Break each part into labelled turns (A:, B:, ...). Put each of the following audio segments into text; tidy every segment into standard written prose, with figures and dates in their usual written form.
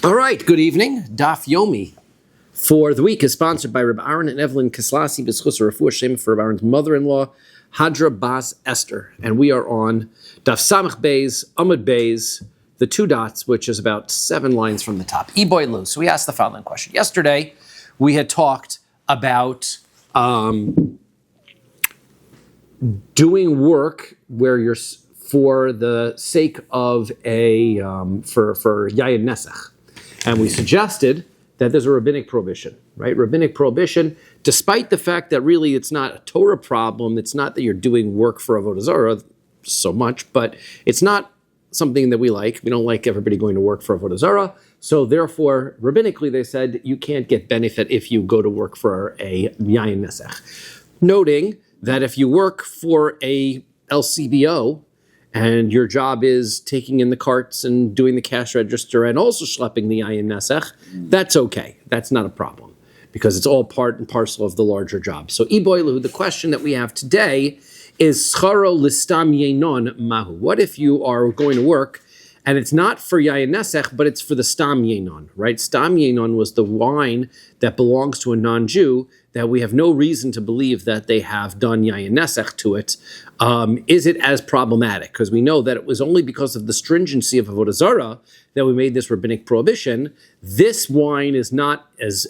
A: All right, good evening. Daf Yomi for the week is sponsored by Rabbi Aaron and Evelyn Kislasi B'schus Refuah Shem for Rabbi Aaron's mother-in-law, Hadra Bas Esther. And we are on Daf Samach Beis, Amud Beis, the two dots, which is about 7 lines from the top. Iboy Lu. So we asked the following question. Yesterday, we had talked about doing work where you're for the sake of a for Yayin Nesach. And we suggested that there's a rabbinic prohibition, right? Rabbinic prohibition, despite the fact that really it's not a Torah problem, it's not that you're doing work for Avodah Zara so much, but it's not something that we like. We don't like everybody going to work for Avodah Zara. So therefore, rabbinically, they said you can't get benefit if you go to work for a Yayin Nesach. Noting that if you work for a LCBO, and your job is taking in the carts and doing the cash register and also schlepping the Yayin Nesach, that's okay. That's not a problem because it's all part and parcel of the larger job. So Iboilu, the question that we have today is Scharo Listam Yenon Mahu. What if you are going to work and it's not for Yayin Nesach, but it's for the Stam Yenon, right? Stam Yenon was the wine that belongs to a non-Jew that we have no reason to believe that they have done Yayin Nesach to it. Is it as problematic? Because we know that it was only because of the stringency of Avodah Zara that we made this rabbinic prohibition. This wine is not as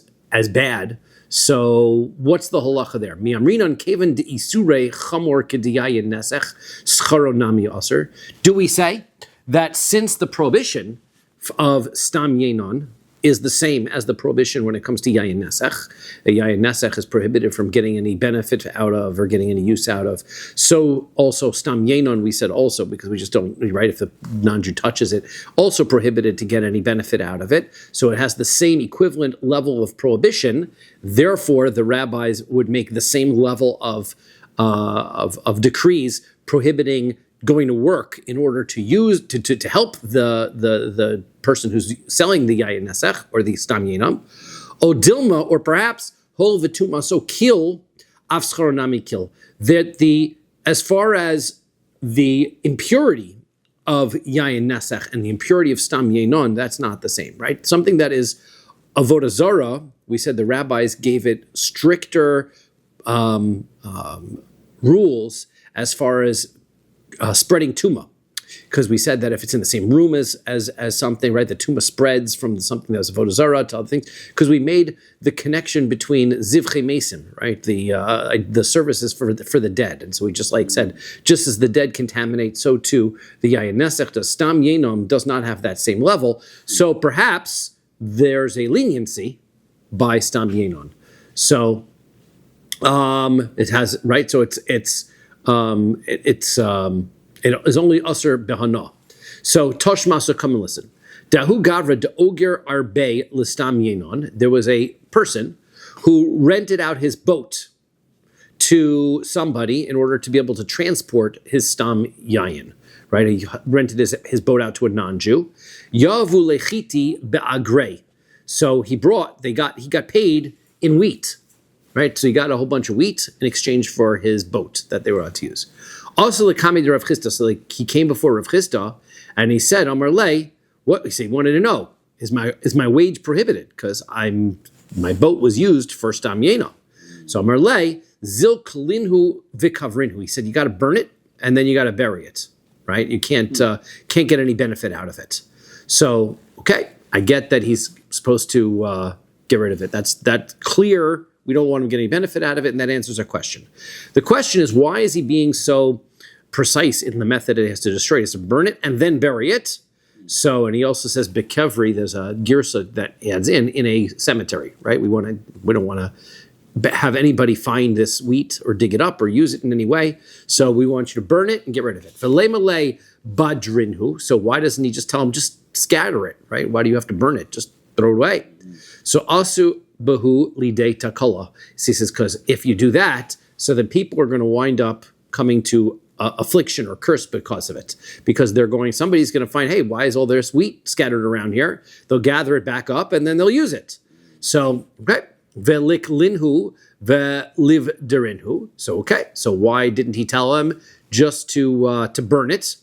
A: bad. So what's the halacha there? Mi'amrinan kevan de'isurei chamor k'diyayin nesach scharo nami aser. Do we say that since the prohibition of stam yenon is the same as the prohibition when it comes to Yayin Nesach. A Yayin Nesach is prohibited from getting any benefit out of or getting any use out of. So also Stam Yenon, we said also, because we just don't, right, if the non-Jew touches it, also prohibited to get any benefit out of it. So it has the same equivalent level of prohibition. Therefore, the rabbis would make the same level of decrees prohibiting going to work in order to use to help the person who's selling the Yayin Nesach or the Stam Yenam, o Dilma, or perhaps Hol V'Tuma, so kill Afscharonami kill. That as far as the impurity of Yayin Nesach and the impurity of Stam Yenon, that's not the same, right? Something that is Avodah Zara, we said the rabbis gave it stricter rules as far as spreading tuma, because we said that if it's in the same room as something, right, the tuma spreads from something that was Avodah Zara to other things, because we made the connection between zivchei mesim, right, the services for the dead, and so we just said, just as the dead contaminate, so too the Yayin Nesach does. Stam Yenom does not have that same level, so perhaps there's a leniency by Stam Yenon. So it has, right, so it is only usher behana. So Toshmasa, come and listen. Dahu gavra de oger arbe listam yenon. There was a person who rented out his boat to somebody in order to be able to transport his stam yayin. Right, he rented his boat out to a non-Jew. Yavu lechiti be'agrei. So he got paid in wheat. Right, so he got a whole bunch of wheat in exchange for his boat that they were out to use. Also, the Kami de Rav Chisda, so he came before Rav Chisda and he said, Amar Le, what? He wanted to know, is my wage prohibited? Because my boat was used for Stam Yena. So Amar Le, Zil Kalinhu Vikavrinhu. He said, you got to burn it and then you got to bury it. Right, you can't get any benefit out of it. So okay, I get that he's supposed to get rid of it. That's clear. We don't want him to get any benefit out of it, and that answers our question. The question is, why is he being so precise in the method it has to destroy? He has to burn it and then bury it. So, and he also says bekevri. There's a girsa that adds in a cemetery, right? We don't want to have anybody find this wheat or dig it up or use it in any way. So we want you to burn it and get rid of it. V'leimalei badrinhu. So why doesn't he just tell him just scatter it, right? Why do you have to burn it? Just throw it away. So asu Bahu lidei takala. He says, because if you do that, so then people are going to wind up coming to affliction or curse because of it. Because somebody's going to find, hey, why is all this wheat scattered around here? They'll gather it back up and then they'll use it. So, okay. Velik linhu veliv derinhu. So, okay. So why didn't he tell him just to burn it,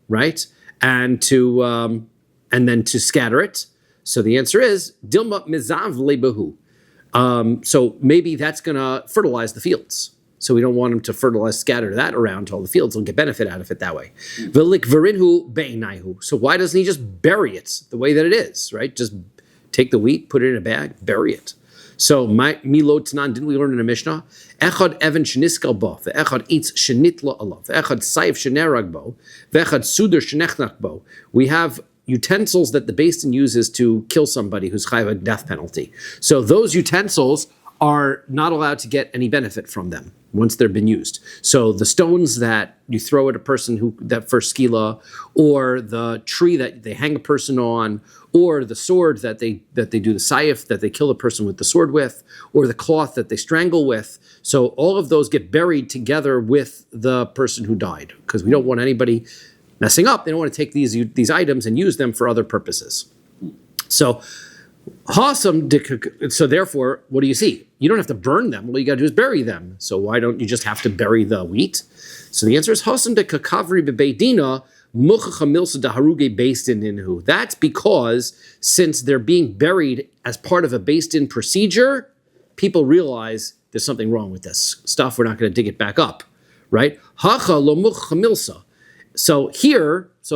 A: right? And then to scatter it. So the answer is Dilma Mizav Lebahu. So maybe that's going to fertilize the fields. So we don't want them to scatter that around to all the fields. They'll get benefit out of it that way. So why doesn't he just bury it the way that it is, right? Just take the wheat, put it in a bag, bury it. So Milo Tanan, didn't we learn in a Mishnah? Echad Evan Sheniskal Bo, Ve'echad Eitz Shenitla Allah, Ve'echad Saif Shenerag Bo, Ve'echad Suder Shenechnak Bo. We have utensils that the Beis Din uses to kill somebody who's chayav a death penalty. So those utensils are not allowed to get any benefit from them once they've been used. So the stones that you throw at a person that first skila, or the tree that they hang a person on, or the sword that they do the saif, that they kill a person with the sword with, or the cloth that they strangle with. So all of those get buried together with the person who died, because we don't want anybody messing up. They don't want to take these items and use them for other purposes. So therefore, what do you see? You don't have to burn them. All you got to do is bury them. So why don't you just have to bury the wheat? So the answer is Hasam de kakavri bebeidina muchacha milsa daharuge Beis Din inhu. That's because since they're being buried as part of a Beis Din procedure, people realize there's something wrong with this stuff. We're not going to dig it back up, right? Hacha lo muchacha milsa. So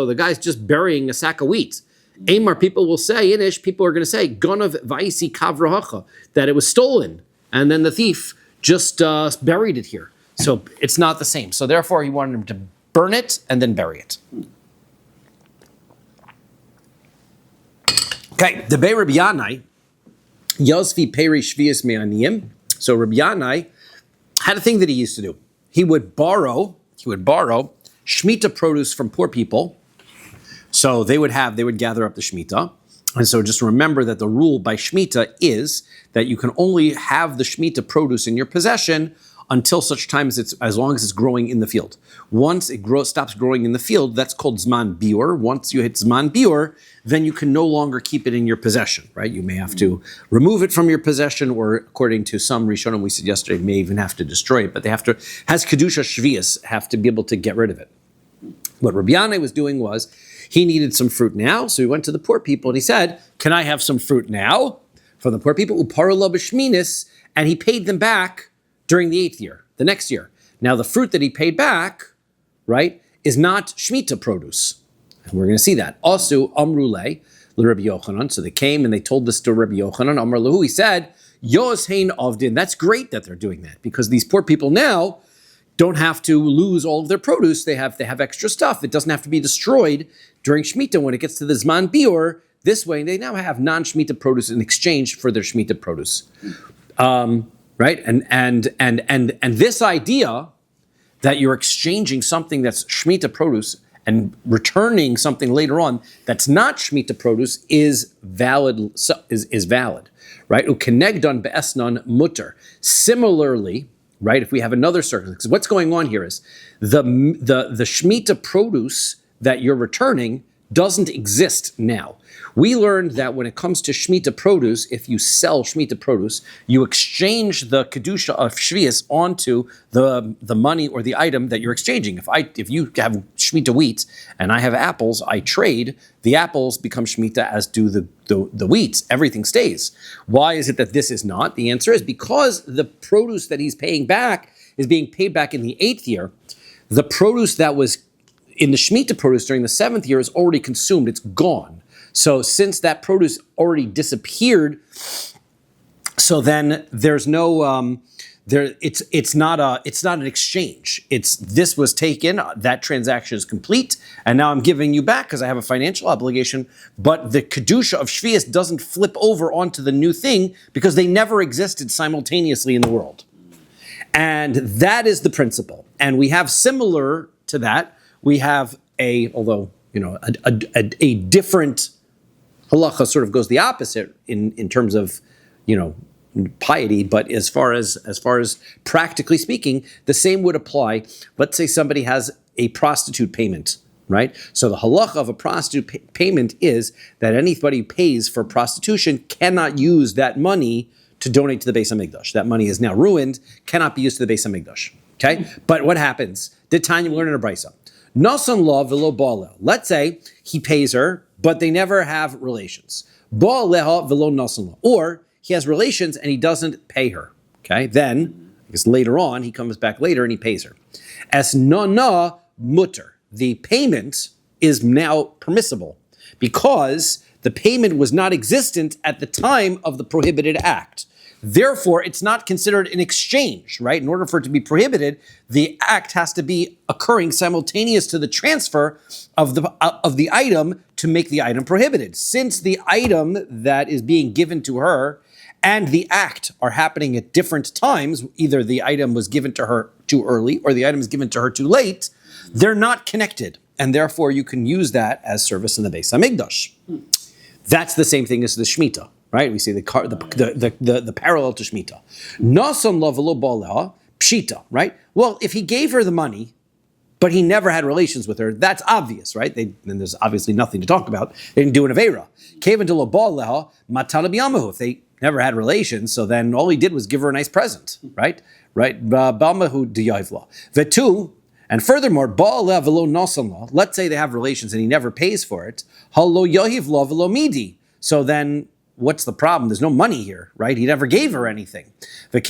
A: the guy's just burying a sack of wheat. Amar, people will say, Inish, people are going to say, Gonav vaisi kavrahacha, that it was stolen, and then the thief just buried it here. So it's not the same. So therefore, he wanted him to burn it and then bury it. Okay, the Bei Rabbi Yanai, Yazvi Peri Shvius Me'aniyim. So Rabbi Yanai had a thing that he used to do. He would borrow Shemitah produce from poor people. So they would gather up the Shemitah. And so just remember that the rule by Shemitah is that you can only have the Shemitah produce in your possession until such time as long as it's growing in the field. Once it stops growing in the field, that's called Zman Biur. Once you hit Zman Biur, then you can no longer keep it in your possession, right? You may have to remove it from your possession, or according to some Rishonim we said yesterday, may even have to destroy it, but they has Kedusha Shvius, have to be able to get rid of it. What Rabbi Yanai was doing was, he needed some fruit now, so he went to the poor people and he said, can I have some fruit now? From the poor people, Uparula b'shminis, and he paid them back during the 8th year, the next year. Now the fruit that he paid back, right, is not Shemitah produce. And we're going to see that. Also, Amrule, Rabbi Yochanan, so they came and they told this to Rabbi Yochanan, Amr Lahu, he said, Yos hein avdin, that's great that they're doing that, because these poor people now don't have to lose all of their produce. They have extra stuff. It doesn't have to be destroyed during Shemitah when it gets to the Zman Biur. This way, they now have non-Shemitah produce in exchange for their Shemitah produce, right? And this idea that you're exchanging something that's Shemitah produce and returning something later on that's not Shemitah produce is valid. Is valid, right? Ukenegdon be'esnon mutter. Similarly, right, if we have another circumstance, because what's going on here is the Shemitah produce that you're returning doesn't exist now. We learned that when it comes to Shemitah produce, if you sell Shemitah produce, you exchange the Kedusha of Shvius onto the money or the item that you're exchanging. If you have Shemitah wheat and I have apples, I trade, the apples become Shemitah, as do the wheats. Everything stays. Why is it that this is not? The answer is because the produce that he's paying back is being paid back in the 8th year. The produce that was in the Shemitah produce during the 7th year is already consumed. It's gone. So since that produce already disappeared, so then there's no it's not an exchange. This was taken, that transaction is complete, and now I'm giving you back because I have a financial obligation. But the kedusha of shvius doesn't flip over onto the new thing because they never existed simultaneously in the world, and that is the principle. And we have similar to that. We have a different halacha sort of goes the opposite in terms of, piety, but as far as practically speaking, the same would apply. Let's say somebody has a prostitute payment, right? So the halacha of a prostitute payment is that anybody who pays for prostitution cannot use that money to donate to the Beis HaMikdash. That money is now ruined, cannot be used to the Beis HaMikdash. Okay? But what happens? Did Tanya learn in a brisa? Nasan law velo bala. Let's say he pays her but they never have relations. Or he has relations and he doesn't pay her. Okay, then, because later on, he comes back later and he pays her. As na mutter, the payment is now permissible because the payment was not existent at the time of the prohibited act. Therefore, it's not considered an exchange, right? In order for it to be prohibited, the act has to be occurring simultaneous to the transfer of the item to make the item prohibited. Since the item that is being given to her and the act are happening at different times, either the item was given to her too early or the item is given to her too late, they're not connected. And therefore, you can use that as service in the Beis HaMikdash. That's the same thing as the Shemitah. Right, we see the parallel to Shemitah. Nasan lo v'lo ba'aleha pshita. Right. Well, if he gave her the money, but he never had relations with her, that's obvious, right? Then there's obviously nothing to talk about. They didn't do an avera. Kevan to lo ba'aleha matana b'yamahu. If they never had relations, so then all he did was give her a nice present, right? Right. Ba'amahu d'yayvla vetu. And furthermore, ba'aleha v'lo nasan lo. Let's say they have relations and he never pays for it. Halo yahiv lo v'lo midi. So then, what's the problem? There's no money here, right? He never gave her anything. If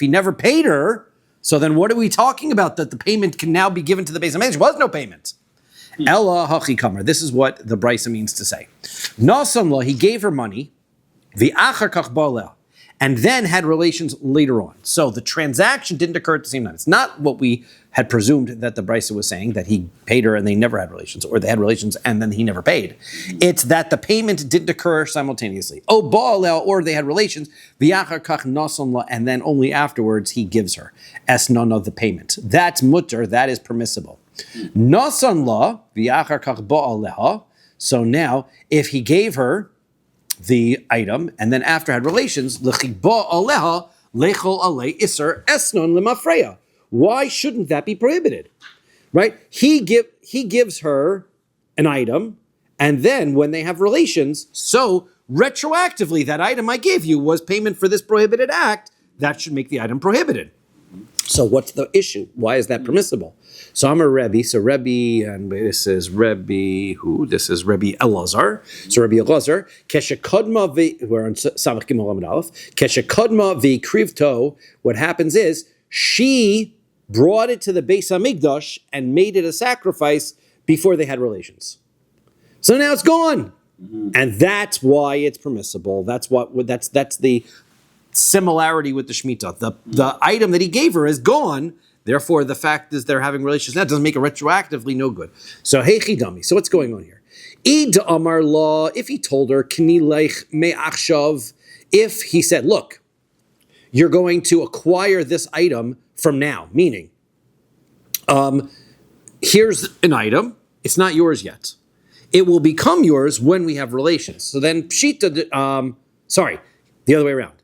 A: he never paid her, so then what are we talking about? That the payment can now be given to the Beis HaMikdash? There was no payment. Ella hachi kamar. This is what the brisa means to say. Nasan, he gave her money, v'achar kach ba'aleh, and then had relations later on. So the transaction didn't occur at the same time. It's not what we had presumed that the brisa was saying, that he paid her and they never had relations, or they had relations and then he never paid. It's that the payment didn't occur simultaneously. Oh, ba'aleh, or they had relations, v'achar kach nasan la, and then only afterwards he gives her as none of the payment. That's mutter, that is permissible. Nasan la, v'achar kach ba'aleha. So now, if he gave her the item, and then after had relations, l'chigba aleha lechol alei iser esnon lemafreya. Why shouldn't that be prohibited? Right? He gives her an item, and then when they have relations, so retroactively that item I gave you was payment for this prohibited act, that should make the item prohibited. So what's the issue? Why is that permissible? So I'm a Rebbe. So Rebbe, and this is Rebbe who? This is Rebbe Elazar. So Rebbe Elazar, we're on Samach Gimel Amud Aleph. Keshekodma v'krivto. What happens is she brought it to the Beis HaMikdash and made it a sacrifice before they had relations. So now it's gone, and that's why it's permissible. That's the similarity with the Shemitah. The item that he gave her is gone. Therefore, the fact is they're having relations now doesn't make it retroactively no good. So, hey chidami. So what's going on here? Id amar la, if he told her, kni leich me'achshav, if he said, look, you're going to acquire this item from now, meaning, here's an item, it's not yours yet. It will become yours when we have relations. So then pshita, the other way around.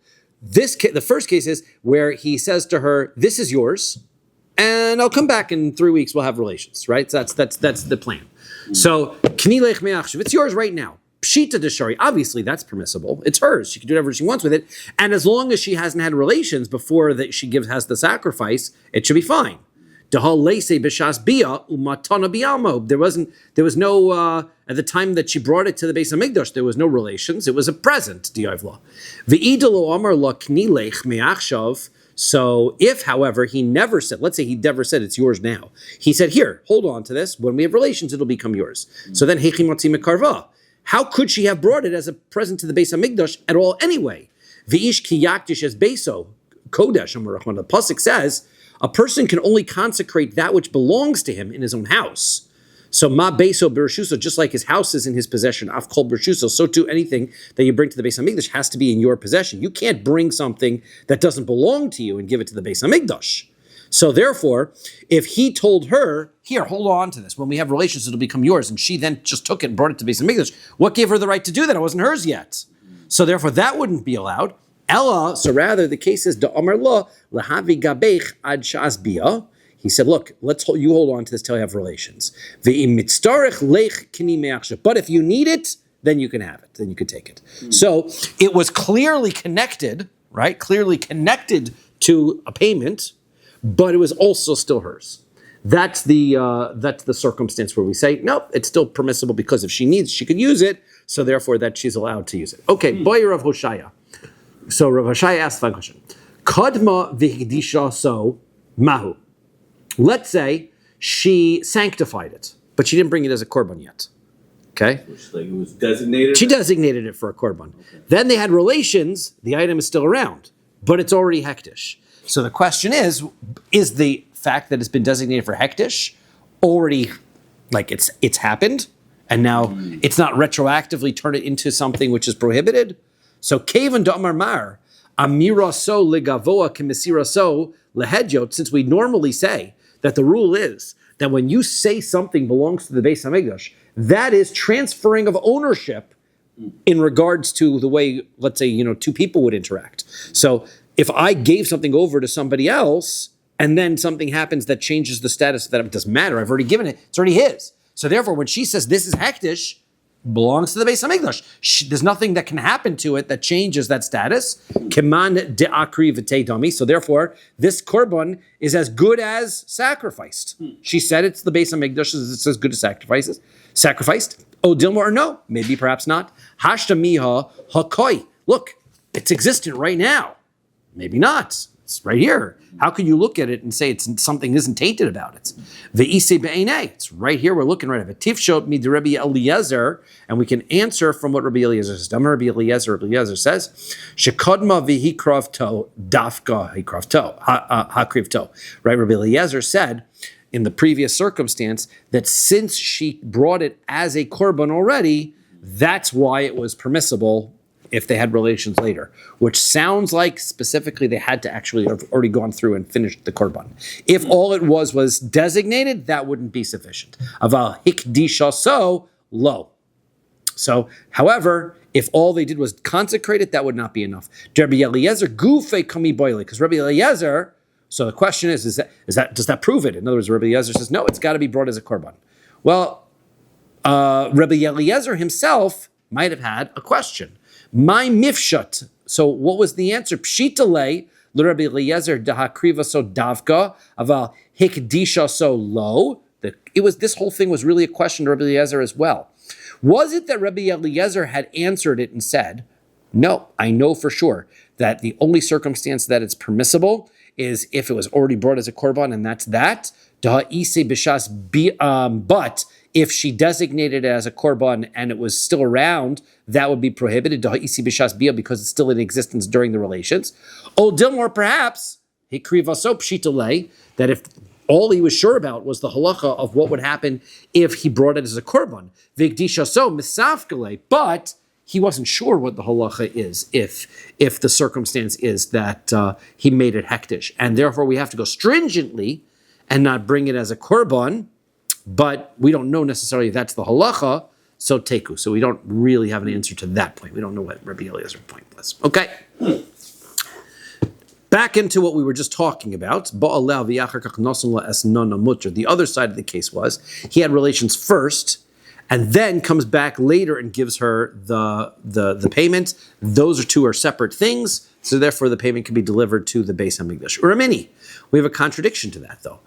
A: The first case is where he says to her, this is yours, and I'll come back in 3 weeks, we'll have relations, right? So that's the plan. So, it's yours right now. Pshita deshari, obviously that's permissible. It's hers. She can do whatever she wants with it. And as long as she hasn't had relations before that she has the sacrifice, it should be fine. There was no, at the time that she brought it to the Beis HaMikdash, there was no relations. It was a present. So if, however, he never said, let's say he never said it's yours now. He said, here, hold on to this. When we have relations, it'll become yours. So then, how could she have brought it as a present to the Beis HaMikdash at all anyway? V'ish ki yakdish es beso, kodesh, the pasuk says, a person can only consecrate that which belongs to him in his own house. So ma beso b'rishuso, just like his house is in his possession, af kol b'rishuso, so too anything that you bring to the Beis HaMikdash has to be in your possession. You can't bring something that doesn't belong to you and give it to the Beis HaMikdash. So therefore, if he told her, here, hold on to this. When we have relations, it'll become yours, and she then just took it and brought it to Beis HaMikdash, what gave her the right to do that? It wasn't hers yet. So therefore, that wouldn't be allowed. Ella, so rather the case is da'amar la lahavi gabech ad shas bia. He said, look, you hold on to this till you have relations. But if you need it, then you can have it. Then you can take it. So it was clearly connected, right? Clearly connected to a payment, but it was also still hers. That's the circumstance where we say, nope, it's still permissible because if she needs, she could use it, so therefore that she's allowed to use it. Okay, Boyer of Hoshaya. So Rav Hoshaya asked the question. Kadma v'hikdisha so mahu. Let's say she sanctified it, but she didn't bring it as a korban yet. Okay?
B: It was designated?
A: She designated it for a korban. Okay. Then they had relations, the item is still around, but it's already hektish. So the question is the fact that it's been designated for hektish already, like it's happened, and now it's not retroactively turned it into something which is prohibited? So Kavan Damar Mar, Amira so legavoa kemisira so lehedyot, since we normally say that the rule is that when you say something belongs to the Beis HaMikdash, that is transferring of ownership in regards to the way, let's say, two people would interact. So if I gave something over to somebody else and then something happens that changes the status, that it doesn't matter, I've already given it, it's already his. So therefore, when she says this is hektish, belongs to the Beis HaMikdash, there's nothing that can happen to it that changes that status. Keman de'akri v'tei dami. So therefore, this korban is as good as sacrificed. She said it's the Beis HaMikdash, it's as good as sacrificed. Oh, Dilma, or no, maybe perhaps not. Hashta miha hakoi. Look, it's existent right now. Maybe not. It's right here. How could you look at it and say something isn't tainted about it? Ve'ise be'enei. It's right here. We're looking right at it. Tifshot mi de Rabbi Eliezer, and we can answer from what Rabbi Eliezer says. Rabbi Eliezer says, "Shekodma v'hikrav to dafka hikrav to hakriv to." Right? Rabbi Eliezer said in the previous circumstance that since she brought it as a korban already, that's why it was permissible if they had relations later, which sounds like specifically they had to actually have already gone through and finished the korban. If all it was designated, that wouldn't be sufficient. Aval hikdisha so lo. So, however, if all they did was consecrate it, that would not be enough. Rabbi Eliezer gufe kami boile, because Rabbi Eliezer. So the question is that does that prove it? In other words, Rabbi Eliezer says no, it's got to be brought as a korban. Well, Rabbi Eliezer himself might have had a question. My mifshat. So what was the answer? Pshitale l'Rabbi Eliezer dahakriva so davka aval hikdisha so lo. This whole thing was really a question to Rabbi Eliezer as well. Was it that Rabbi Eliezer had answered it and said, no, I know for sure that the only circumstance that it's permissible is if it was already brought as a korban, and that's that. But if she designated it as a korban and it was still around, that would be prohibited because it's still in existence during the relations. O Dilmor, perhaps, that if all he was sure about was the halacha of what would happen if he brought it as a korban. But he wasn't sure what the halacha is if the circumstance is that he made it hektish. And therefore we have to go stringently and not bring it as a korban, but we don't know necessarily if that's the halacha, so teku. So we don't really have an answer to that point. We don't know what Rabbi Eliezer's point was. Okay. Back into what we were just talking about. The other side of the case was he had relations first, and then comes back later and gives her the payment. Those two are separate things, so therefore the payment can be delivered to the Beis HaMikdash. Uramini, we have a contradiction to that though.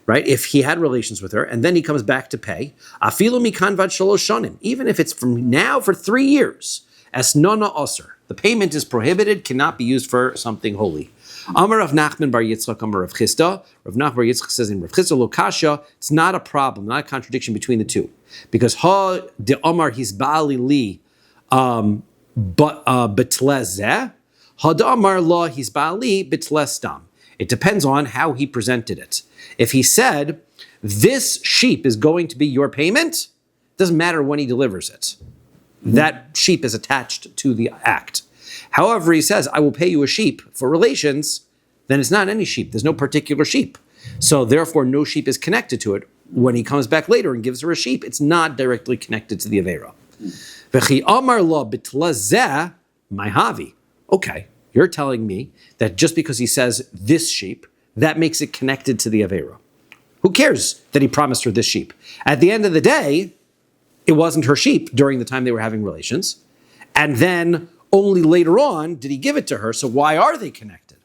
A: Right? If he had relations with her and then he comes back to pay, even if it's from now for 3 years, as nona osir, the payment is prohibited, cannot be used for something holy. Amar Rav Nachman bar Yitzchak, Amar Rav Chisda. Rav Nachman bar Yitzchak says in Rav Chisda lo kasha, it's not a problem, not a contradiction between the two, because ha de Amar his ba'ali li betlezeh, ha de Amar la his ba'ali betlestam. It depends on how he presented it. If he said, this sheep is going to be your payment, it doesn't matter when he delivers it. That sheep is attached to the act. However, he says, I will pay you a sheep for relations, then it's not any sheep. There's no particular sheep. So therefore, no sheep is connected to it. When he comes back later and gives her a sheep, it's not directly connected to the Avera. V'chi amar la bitlazeh maihavi. Okay, you're telling me that just because he says this sheep, that makes it connected to the Avera. Who cares that he promised her this sheep? At the end of the day, it wasn't her sheep during the time they were having relations. And then only later on did he give it to her. So why are they connected?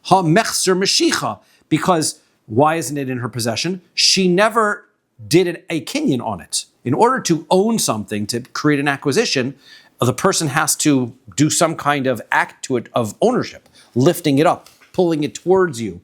A: Ha mechser meshicha Because why isn't it in her possession? She never did a kinyan on it. In order to own something, to create an acquisition, the person has to do some kind of act to it of ownership, lifting it up, pulling it towards you,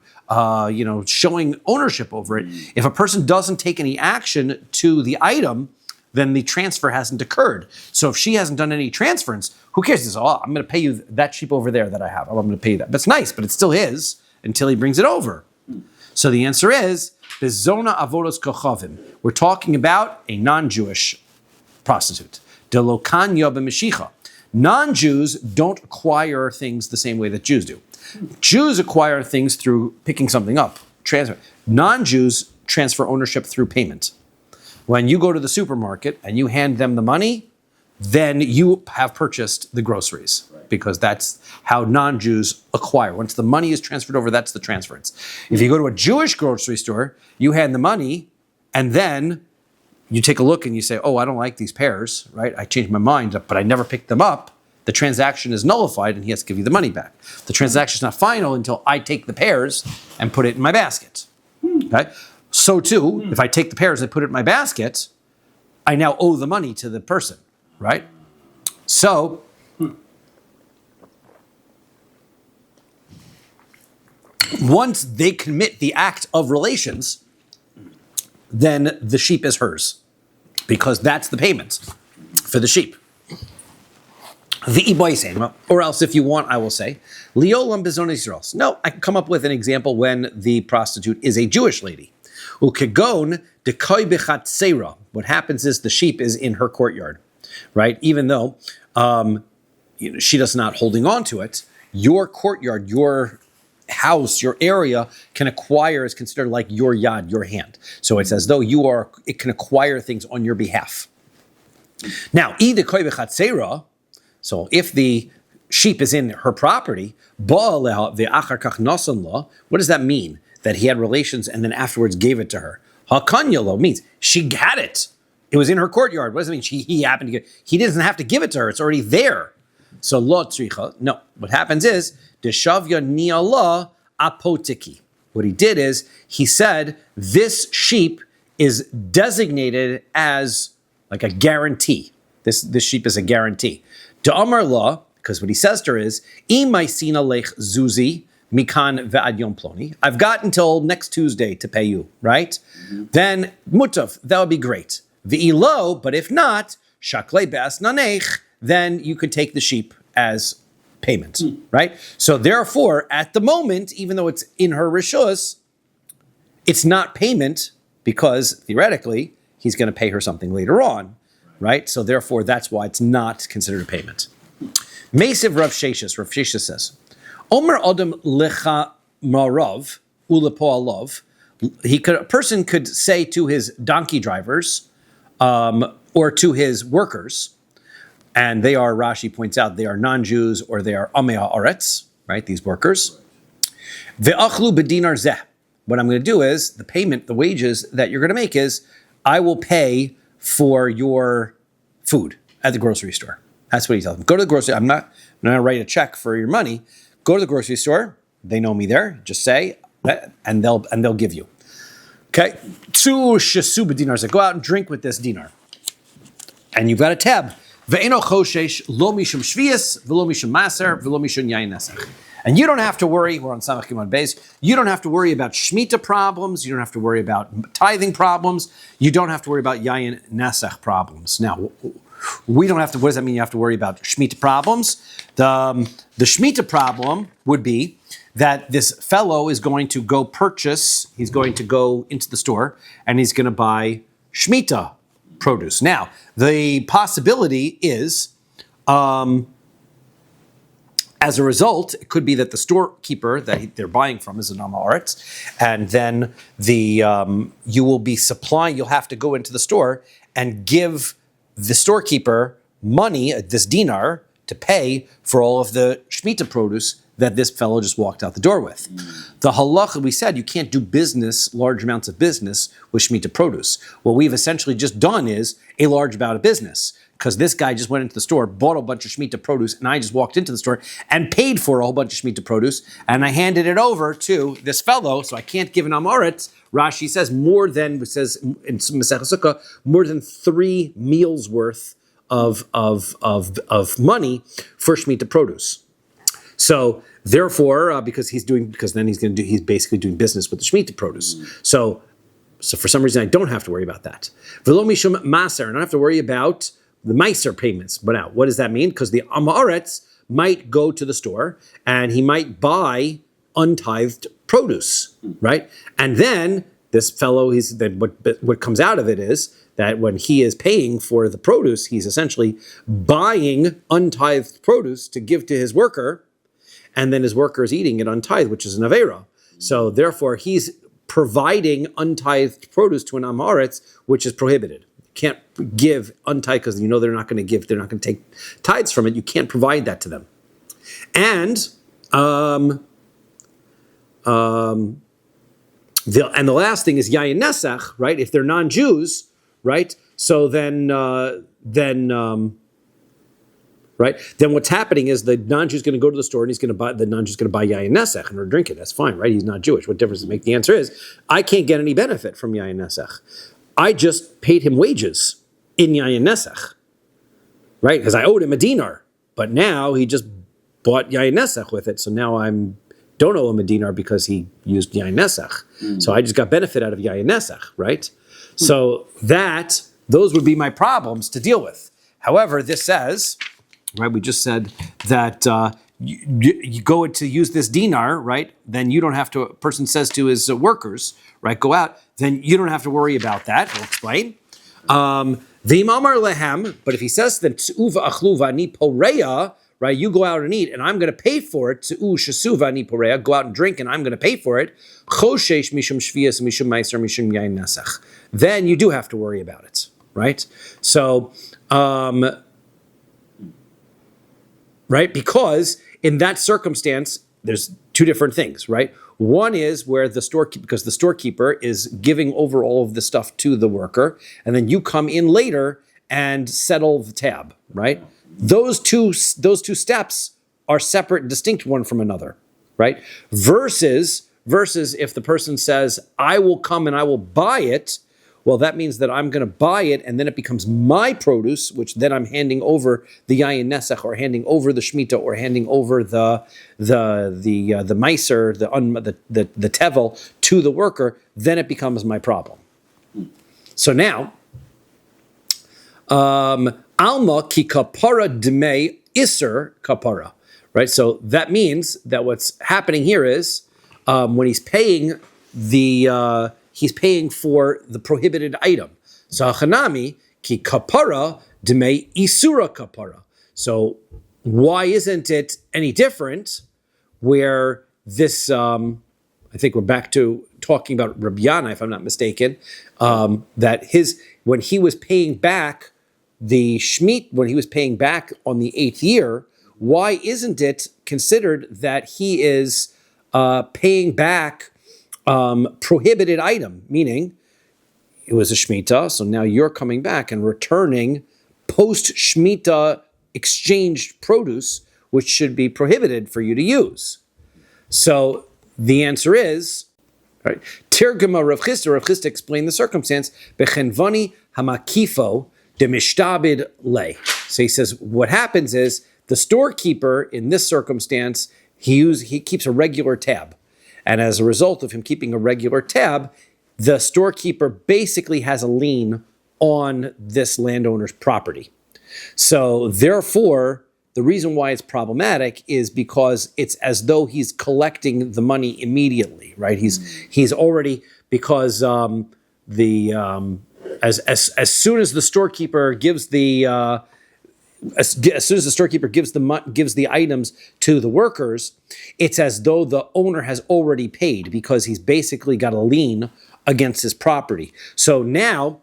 A: showing ownership over it. If a person doesn't take any action to the item, then the transfer hasn't occurred. So if she hasn't done any transference, who cares? He says, I'm going to pay you that sheep over there that I have. I'm going to pay you that. That's nice, but it's still his until he brings it over. So the answer is, Bezona avodos kochavim. We're talking about a non-Jewish prostitute. De lokanya b'meshicha. Non-Jews don't acquire things the same way that Jews do. Jews acquire things through picking something up, transfer. Non-Jews transfer ownership through payment. When you go to the supermarket and you hand them the money, then you have purchased the groceries, because that's how non-Jews acquire. Once the money is transferred over, that's the transference. If you go to a Jewish grocery store, you hand the money, and then you take a look and you say, I don't like these pears, right? I changed my mind, but I never picked them up. The transaction is nullified and he has to give you the money back. The transaction is not final until I take the pears and put it in my basket. Okay? So too, if I take the pears and put it in my basket, I now owe the money to the person, right? So, once they commit the act of relations, then the sheep is hers, because that's the payment for the sheep. Or else, if you want, I will say, Liolam bezon Yisrael. No, I can come up with an example when the prostitute is a Jewish lady. Ukegon dekoy bechat. What happens is the sheep is in her courtyard, right? Even though she does not holding on to it, your courtyard, your house, your area can acquire, is considered like your yad, your hand. So it's as though it can acquire things on your behalf. Now, so if the sheep is in her property, what does that mean? That he had relations and then afterwards gave it to her. Hakanyalo means she had it. It was in her courtyard. What does it mean? He happened to get it. He doesn't have to give it to her. It's already there. So lo tzricha. No. What happens is deshavya niala apotiki. What he did is he said this sheep is designated as like a guarantee. This sheep is a guarantee. To Amar la, because what he says to her is imaisina lech zuzi. Mikan ve'ad yom ploni. I've got until next Tuesday to pay you, right? Then mutav, that would be great. Ve'ilo, but if not, shaklei be'as nanech, then you could take the sheep as payment, right? So therefore, at the moment, even though it's in her rishus, it's not payment, because theoretically, he's going to pay her something later on, right? So therefore, that's why it's not considered a payment. Meisiv Rav Sheshes says, Omer Adam Lecha Marav Ulepoalov. A person could say to his donkey drivers or to his workers, and they are, Rashi points out, they are non-Jews or they are Amei Haaretz, right? These workers. Ve'achlu b'dinar zeh. What I'm going to do is the payment, the wages that you're going to make is I will pay for your food at the grocery store. That's what he tells them. Go to the grocery. I'm not going to write a check for your money. Go to the grocery store. They know me there. Just say, and they'll give you. Okay. Two shasu b'dinar. Go out and drink with this dinar. And you've got a tab. Ve'eno choshesh lo mishum shvius v'lo mishum maser v'lo mishum yayin nesach. And you don't have to worry. We're on Samach Kimon Beis. You don't have to worry about Shemitah problems. You don't have to worry about tithing problems. You don't have to worry about yayin nesach problems. Now, we don't have to. What does that mean? You have to worry about Shemitah problems. The Shemitah problem would be that this fellow is going to go purchase. He's going to go into the store and he's going to buy Shemitah produce. Now, the possibility is, as a result, it could be that the storekeeper that they're buying from is an Amaretz, and then you will be supplying. You'll have to go into the store and give the storekeeper money, this dinar, to pay for all of the Shemitah produce that this fellow just walked out the door with. The halacha, we said, you can't do business, large amounts of business with Shemitah produce. What we've essentially just done is a large amount of business. because this guy just went into the store, bought a bunch of Shemitah produce, and I just walked into the store and paid for a whole bunch of Shemitah produce, and I handed it over to this fellow, so I can't give an Amaretz. Rashi says in Masechah Sukkah, more than 3 meals worth of money for Shemitah produce. So therefore, because then he's basically doing business with the Shemitah produce. So for some reason I don't have to worry about that. V'lo mishum maser, I don't have to worry about the Meiser payments. But now, what does that mean? Because the Amaretz might go to the store and he might buy untithed produce, right? And then this fellow, what comes out of it is that when he is paying for the produce, he's essentially buying untithed produce to give to his worker, and then his worker is eating it untithed, which is an Avera. So therefore, he's providing untithed produce to an Amaretz, which is prohibited. You can't give untithed because they're not going to take tithes from it. You can't provide that to them. And the last thing is Yayin Nesach, right? If they're non-Jews, right? So then what's happening is the non-Jew's going to go to the store and the non-Jew's going to buy Yayin Nesach and drink it. That's fine, right? He's not Jewish. What difference does it make? The answer is, I can't get any benefit from Yayin Nesach. I just paid him wages in Yayin Nesach, right? Because I owed him a dinar, but now he just bought Yayin Nesach with it. So now I don't owe him a dinar because he used Yayin Nesach. So I just got benefit out of Yayin Nesach, right? So those would be my problems to deal with. However, this says, right, we just said that you go to use this dinar, right, then you don't have to, a person says to his workers, right, go out, then you don't have to worry about that. We'll explain. V'imamar lehem, but if he says to them, T'uva achluva ni poreya, right, you go out and eat, and I'm going to pay for it, T'u shasuva ni poreya, go out and drink, and I'm going to pay for it, choshesh mishum shvias mishum meiser mishum yayin nesach, then you do have to worry about it, right? So, right, because in that circumstance, there's two different things, right? One is where because the storekeeper is giving over all of the stuff to the worker, and then you come in later and settle the tab, right? Those two steps are separate and distinct one from another, right? Versus if the person says, I will come and I will buy it, well, that means that I'm going to buy it, and then it becomes my produce, which then I'm handing over the Yayin Nesach, or handing over the Shemitah, or handing over the Meiser, the Tevel to the worker. Then it becomes my problem. So now, Alma ki kapara dmei iser kapara, right? So that means that what's happening here is when he's paying he's paying for the prohibited item. So Hanami ki kapara dmei isura kapara. So why isn't it any different where this, I think we're back to talking about Rabbi Yana, if I'm not mistaken, that when he was paying back the Shemitah, when he was paying back on the 8th year, why isn't it considered that he is paying back prohibited item, meaning it was a Shemitah, so now you're coming back and returning post-Shemitah exchanged produce, which should be prohibited for you to use. So the answer is, right, Tirgama Rav Chisda explained the circumstance, Bechenvani hamakifo demishtabid le. So he says, what happens is, the storekeeper in this circumstance, he keeps a regular tab. And as a result of him keeping a regular tab, the storekeeper basically has a lien on this landowner's property. So therefore, the reason why it's problematic is because it's as though he's collecting the money immediately, right? He's already, because as soon as the storekeeper gives the as soon as the storekeeper gives the items to the workers, it's as though the owner has already paid, because he's basically got a lien against his property. So now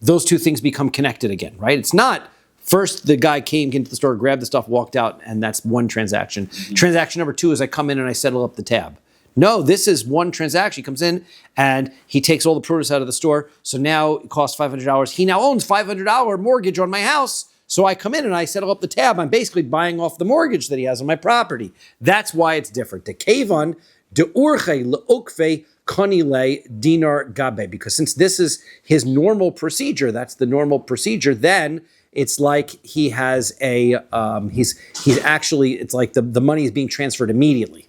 A: those two things become connected again, right? It's not first the guy came into the store, grabbed the stuff, walked out, and that's one transaction. Mm-hmm. Transaction number two is I come in and I settle up the tab. No, this is one transaction. He comes in and he takes all the produce out of the store. So now it costs $500. He now owns $500 mortgage on my house. So I come in and I settle up the tab. I'm basically buying off the mortgage that he has on my property. That's why it's different. De kevan de urche leukve konile dinar gabe. Because since this is his normal procedure, that's the normal procedure, then it's like he has a, he's actually, it's like the money is being transferred immediately.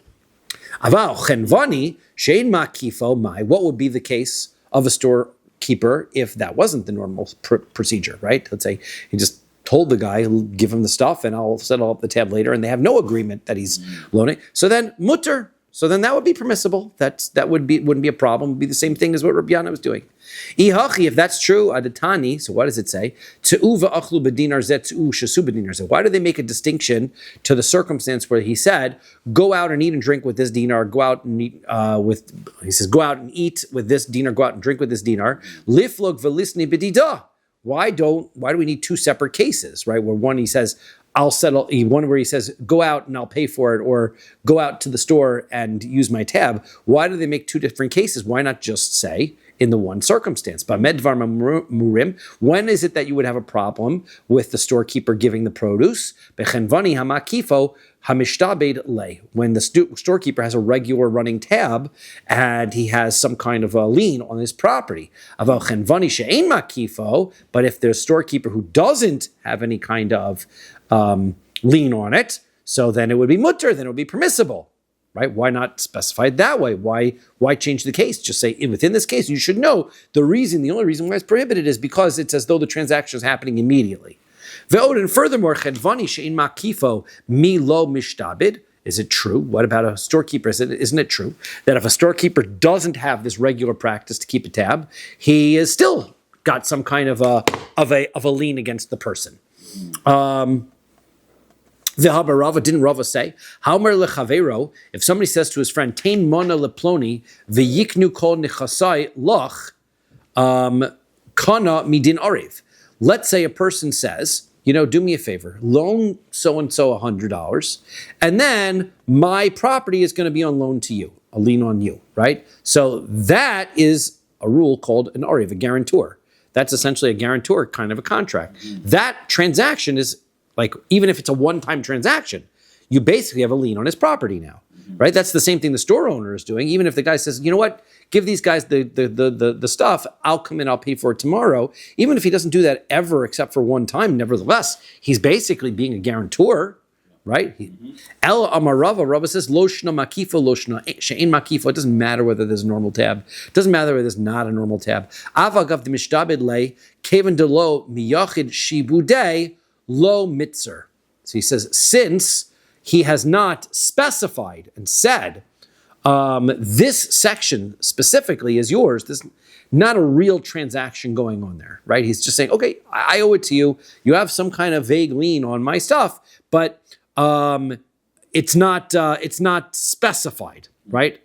A: Aval chenvani shein makifo mai. What would be the case of a storekeeper if that wasn't the normal procedure, right? Let's say he just told the guy, give him the stuff and I'll settle up the tab later, and they have no agreement that he's loaning. So then mutter. So then that would be permissible. That wouldn't be a problem. It would be the same thing as what Rabbi Yana was doing. Ihachi, if that's true, adatani. So what does it say? Why do they make a distinction to the circumstance where he said, "Go out and eat and drink with this dinar"? Go out and eat He says, "Go out and eat with this dinar. Go out and drink with this dinar." Liflog velisni bedida. Why do we need two separate cases, right? Where one he says, I'll settle, one where he says, go out and I'll pay for it, or go out to the store and use my tab. Why do they make two different cases? Why not just say in the one circumstance? When is it that you would have a problem with the storekeeper giving the produce? When the storekeeper has a regular running tab and he has some kind of a lien on his property. But if there's a storekeeper who doesn't have any kind of lien on it, so then it would be mutter, then it would be permissible, right? Why not specify it that way? Why change the case? Just say, within this case, you should know the only reason why it's prohibited is because it's as though the transaction is happening immediately. And furthermore, chedvani she'in makifo mi lo mishtabid. Is it true? What about a storekeeper? Isn't it true that if a storekeeper doesn't have this regular practice to keep a tab, he is still got some kind of a lien against the person? Didn't Rava say, if somebody says to his friend, Tain mona leploni, v'yiknu kol nechasai loch, kana midin ariv. Let's say a person says, do me a favor, loan so-and-so $100, and then my property is going to be on loan to you, a lien on you, right? So that is a rule called an ariv, a guarantor. That's essentially a guarantor kind of a contract. That transaction is like, even if it's a one-time transaction, you basically have a lien on his property now, right? That's the same thing the store owner is doing. Even if the guy says, you know what, give these guys the stuff, I'll come in, I'll pay for it tomorrow. Even if he doesn't do that ever except for one time, nevertheless, he's basically being a guarantor, right? El Amarava, Rava says, Loshna makifo, Loshna she'en makifo. It doesn't matter whether there's a normal tab. It doesn't matter whether there's not a normal tab. Avagav de mishtabed le, kevan de lo miyachid shibudei, lo mitzer. So he says, since he has not specified and said, this section specifically is yours, there's not a real transaction going on there, right? He's just saying, okay, I owe it to you. You have some kind of vague lien on my stuff, but it's not specified, right?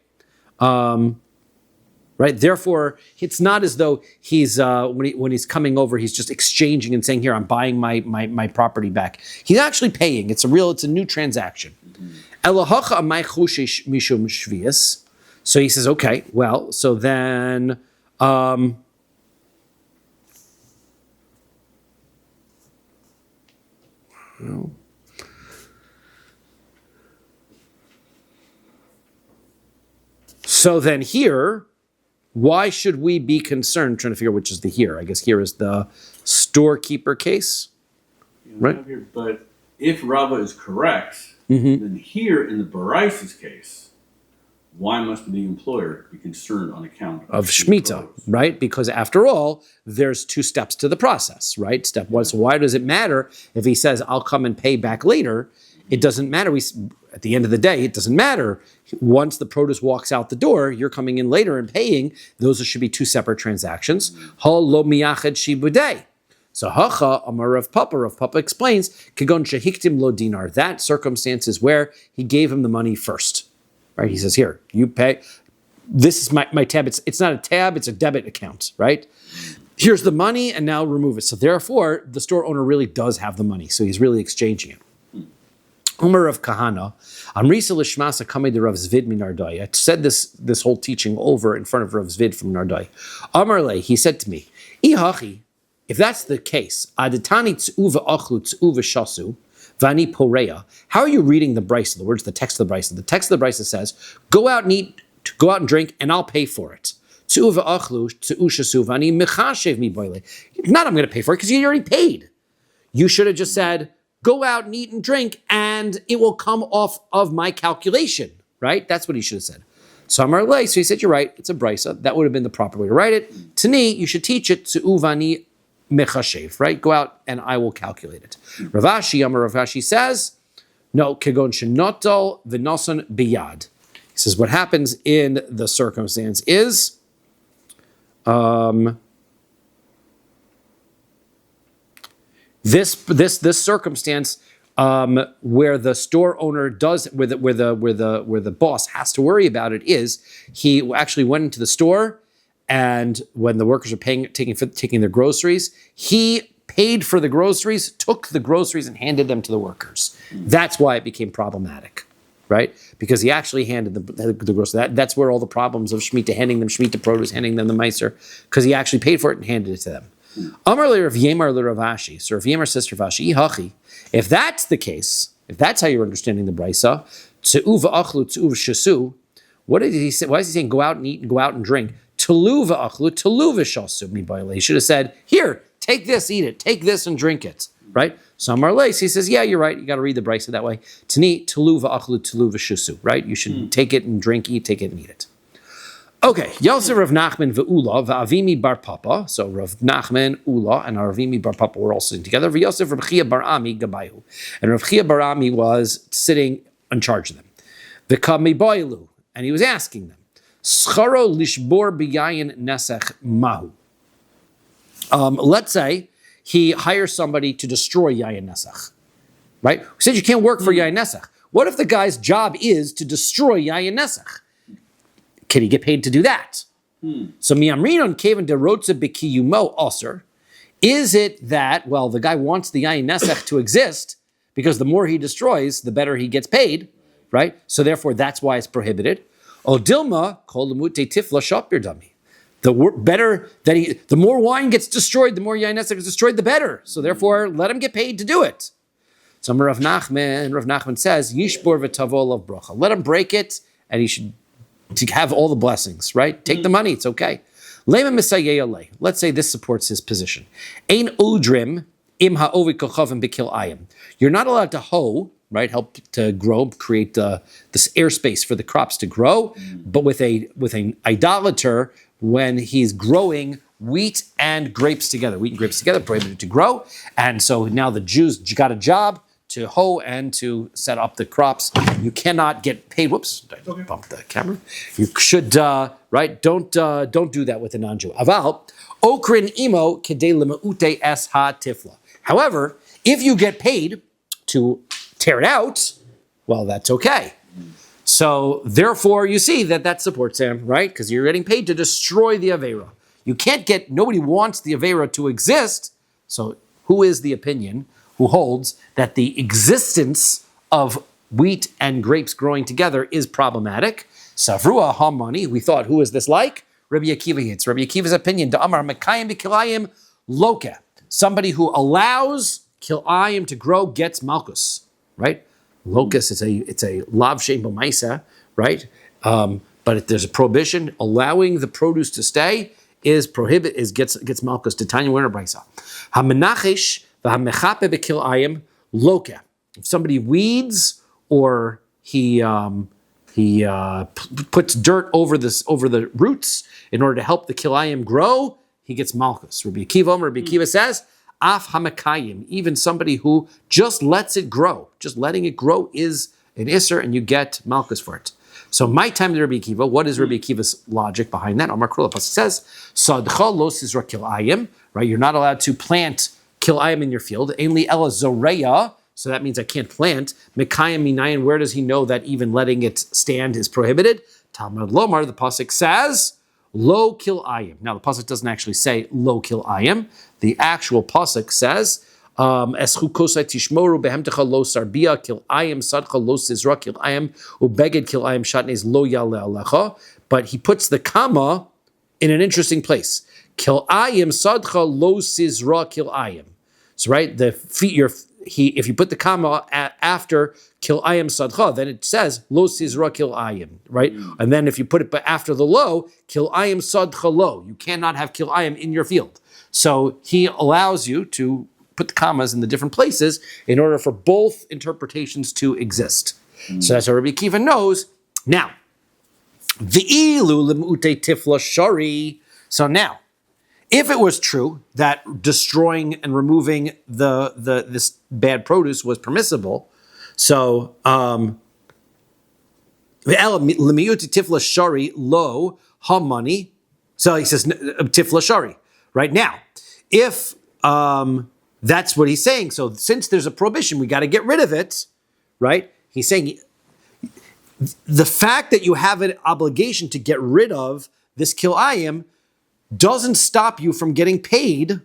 A: Right. Therefore, it's not as though he's when he's coming over, he's just exchanging and saying, "Here, I'm buying my property back." He's actually paying. It's a new transaction. So he says, "Okay, well, so then." So then here. Why should we be concerned? I'm trying to figure out which is the here. I guess here is the storekeeper case, right?
B: But if Rava is correct, then here in the Baraisa's case, why must the employer be concerned on account
A: of Shemitah, right? Because after all, there's two steps to the process, right? Step one. So why does it matter if he says, I'll come and pay back later? It doesn't matter. At the end of the day, it doesn't matter. Once the produce walks out the door, you're coming in later and paying. Those should be two separate transactions. Hal lo miyached shibudei. So Hacha Amar Rav Papa explains, Kagon shehiktim lo dinar. That circumstance is where he gave him the money first. Right? He says, here, you pay. This is my tab. It's not a tab, it's a debit account, right? Here's the money, and now remove it. So therefore, the store owner really does have the money. So he's really exchanging it. Omer of Kahana, Amrisa Lishmasa Kamei de Rav Zvid min Nardai. I said this whole teaching over in front of Rav Zvid from Nardai. Amar le, he said to me, Ihachi, if that's the case, Aditani tzuva achlu tzuva shasu, vani poreya. How are you reading the brisa? The words, the text of the brisa. The text of the brisa says, go out and eat, go out and drink, and I'll pay for it. Tzuva achlu tzu shasu vani mechashev mi boile. Not I'm going to pay for it because you already paid. You should have just said, go out and eat and drink, and it will come off of my calculation, right? That's what he should have said. So Amar Lei, so he said, you're right, it's a brisa. That would have been the proper way to write it. Tani, you should teach it to uvani mechashev, right? Go out and I will calculate it. Ravashi, Amar Ravashi says, no, kegon shenotol v'noson biyad. He says, what happens in the circumstance is, this circumstance where the store owner does where the boss has to worry about it is he actually went into the store, and when the workers are taking their groceries, he paid for the groceries, took the groceries and handed them to the workers. That's why it became problematic, right? Because he actually handed the groceries. That's where all the problems of Shemitah, handing them Shemitah produce, handing them the Meiser, because he actually paid for it and handed it to them. Amar le Rav Yemar le Rav Ashi. So Rav Yemar says to Rav Ashi, Hachi, if that's the case, if that's how you're understanding the brisa, tzuva achlu tzuva shasu, what did he say? Why is he saying go out and eat and go out and drink? Tuluva achlu tuluva shasu mi baile. He should have said, here, take this, eat it, take this and drink it, right? So Amar le, he says, yeah, you're right. You got to read the brisa that way. Tani tuluva achlu tuluva shasu, right? You should take it and drink, take it and eat it. Okay, Yosef Rav Nachman ve'ula ve'avimi bar Papa. So Rav Nachman, Ula, and Avimi bar Papa were all sitting together. Yosef Rav Chia bar Ami gabayu, and Rav Chia bar Ami was sitting in charge of them. V'kami boilu, and he was asking them, Scharo lishbor biyayin nesech mahu. Let's say he hires somebody to destroy yayin nesech, right? We said you can't work for yayin nesech. What if the guy's job is to destroy yayin nesech? Can he get paid to do that? So miamrinon kevan derotze b'kiyumo aser. Is it that, well, the guy wants the yayin nesech to exist because the more he destroys, the better he gets paid, right? So therefore, that's why it's prohibited. O dilma kol lemute tifla shapir dami. The more wine gets destroyed, the more yayin nesech is destroyed, the better. So therefore, let him get paid to do it. So Rav Nachman says, Yishbor v'tavo of bracha. Let him break it, and he should to have all the blessings, right? Take the money, it's okay. Let's say this supports his position. Ein udrim im ha'ovi kochavim b'kil ayim. You're not allowed to hoe, right? Help to grow, create this airspace for the crops to grow, but with an idolater, when he's growing wheat and grapes together, prohibited to grow. And so now the Jews got a job to hoe and to set up the crops. You cannot get paid. Whoops, I bumped the camera. You should, right? Don't do that with a non-Jew. Aval, okrin imo kedei lemeute es ha tifla. However, if you get paid to tear it out, well, that's okay. So therefore, you see that supports him, right? Because you're getting paid to destroy the Avera. Nobody wants the Avera to exist. So who is the opinion who holds that the existence of wheat and grapes growing together is problematic? Savrua Hamani, we thought, who is this like? Rabbi Akiva. It's Rabbi Akiva's opinion. Da'amar Mekayim b'kilayim loke. Somebody who allows kilayim to grow gets malchus, right? Locus, it's a lav shem b'maisa, right? But if there's a prohibition, allowing the produce to stay gets malchus. Titania Werner Brisa. Hamenachish v'hamechape b'kilayim loke. If somebody weeds or he puts dirt over the roots in order to help the kilayim grow, he gets malchus. Rabbi Akiva says, af hamakayim, even somebody who just lets it grow, just letting it grow is an isser, and you get malchus for it. So my time to Rabbi Akiva, what is Rabbi Akiva's logic behind that? Amar Krula Pasuk says, Sadcha lo sizra kilayim, right? You're not allowed to plant kilayim in your field. Ainli ela zoreya, so that means I can't plant. Mekayim minayin, where does he know that even letting it stand is prohibited? Talmud Lomar, the Pasuk says, lo kilayim. Now the Pasuk doesn't actually say lo kilayim. The actual Pasuk says, Eschu kosai tishmoru behemtecha lo sarbia kil ayim sadcha lo sizra kil ayim ubeged kil ayim shatnez lo yale alecha. But he puts the comma in an interesting place. Kil ayim sadcha lo sizra kil ayim. So right, if you put the comma after kil ayim sadcha, then it says lo sizra kil ayim, right? And then if you put it after the lo, kil ayim sadcha lo, you cannot have kil ayim in your field. So he allows you to put the commas in the different places in order for both interpretations to exist. So that's how Rabbi Akiva knows. Now, v'ilu lemute tifla shari. So now, if it was true that destroying and removing this bad produce was permissible, so lemute tifla shari lo hamani. So he says tifla shari. Right now, if that's what he's saying, so since there's a prohibition, we got to get rid of it, right? He's saying the fact that you have an obligation to get rid of this kilayim doesn't stop you from getting paid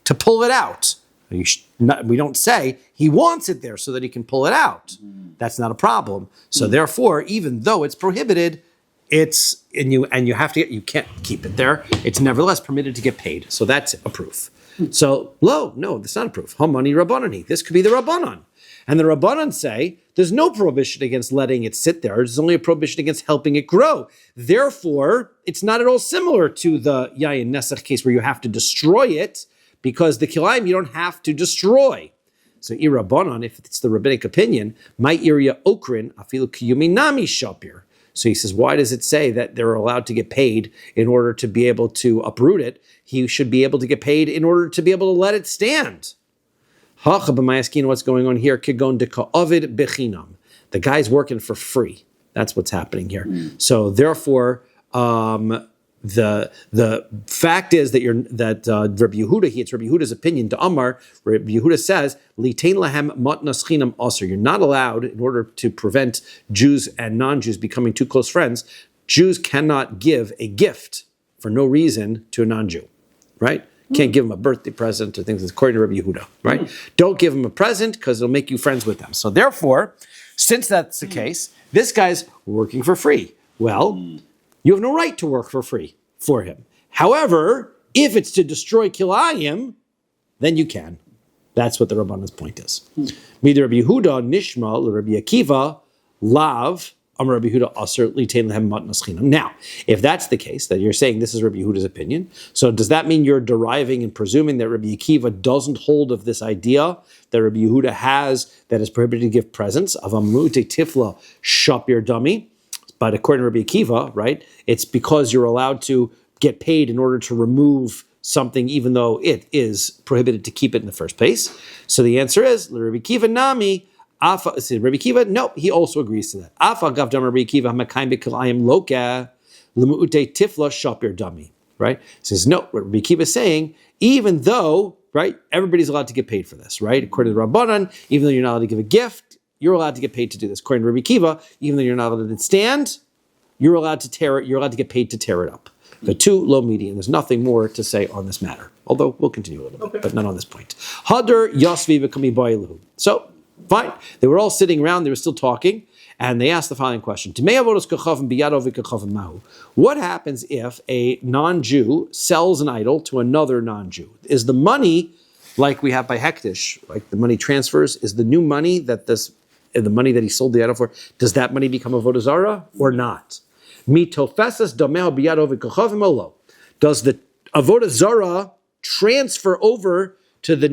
A: to pull it out. We don't say he wants it there so that he can pull it out. That's not a problem. So therefore, even though it's prohibited, you can't keep it there. It's nevertheless permitted to get paid. So that's a proof. So no, that's not a proof. Hamani Rabbanani. This could be the Rabbanan. And the Rabbanan say there's no prohibition against letting it sit there. There's only a prohibition against helping it grow. Therefore, it's not at all similar to the Yayin Nesach case where you have to destroy it, because the kilayim you don't have to destroy. So Rabbanan, if it's the rabbinic opinion, my iria okrin afilu kiyumi nami shapir. So he says, why does it say that they're allowed to get paid in order to be able to uproot it? He should be able to get paid in order to be able to let it stand. What's going on here? The guy's working for free. That's what's happening here. So therefore, the fact is that Rabbi Yehuda, it's Rabbi Yehuda's opinion. To Amar, Rabbi Yehuda says, "Litain lahem matnas chinam aser." You're not allowed, in order to prevent Jews and non-Jews becoming too close friends. Jews cannot give a gift for no reason to a non-Jew, right? Can't give him a birthday present or things, according to Rabbi Yehuda, right? Don't give him a present because it'll make you friends with them. So therefore, since that's the case, this guy's working for free. Well, you have no right to work for free for him. However, if it's to destroy kilayim, then you can. That's what the Rabban's point is. Neither Rabbi Yehuda nishma Rabbi Akiva lav Rabbi Yehuda aser litain lehem matnas chinam. Now, if that's the case, that you're saying this is Rabbi Yehuda's opinion, so does that mean you're deriving and presuming that Rabbi Akiva doesn't hold of this idea that Rabbi Yehuda has that is prohibited to give presents of amute tifla shapir dummy? But according to Rabbi Akiva, right, it's because you're allowed to get paid in order to remove something, even though it is prohibited to keep it in the first place. So the answer is Rabbi Akiva nami. Rabbi Akiva, no, he also agrees to that. Afa gavdam Rabbi Akiva hamakayim b'kilayim loka l'mu'ute tifla shapir dami. Right? He says no. What Rabbi Akiva is saying, even though, right, everybody's allowed to get paid for this, right? According to the Rabbanan, even though you're not allowed to give a gift, you're allowed to get paid to do this. According to Rabbi Akiva, even though you're not allowed to let it stand, you're allowed to tear it. You're allowed to get paid to tear it up. The two low median. There's nothing more to say on this matter. Although we'll continue a little bit, but not on this point. Hadar yasvi v'kami ba'eluhu. So fine, they were all sitting around. They were still talking, and they asked the following question: what happens if a non-Jew sells an idol to another non-Jew? Is the money, like we have by hektish, like the money transfers, is the new money that the money that he sold the idol for, does that money become Avodah Zara or not? Does the Avodah Zara transfer over to the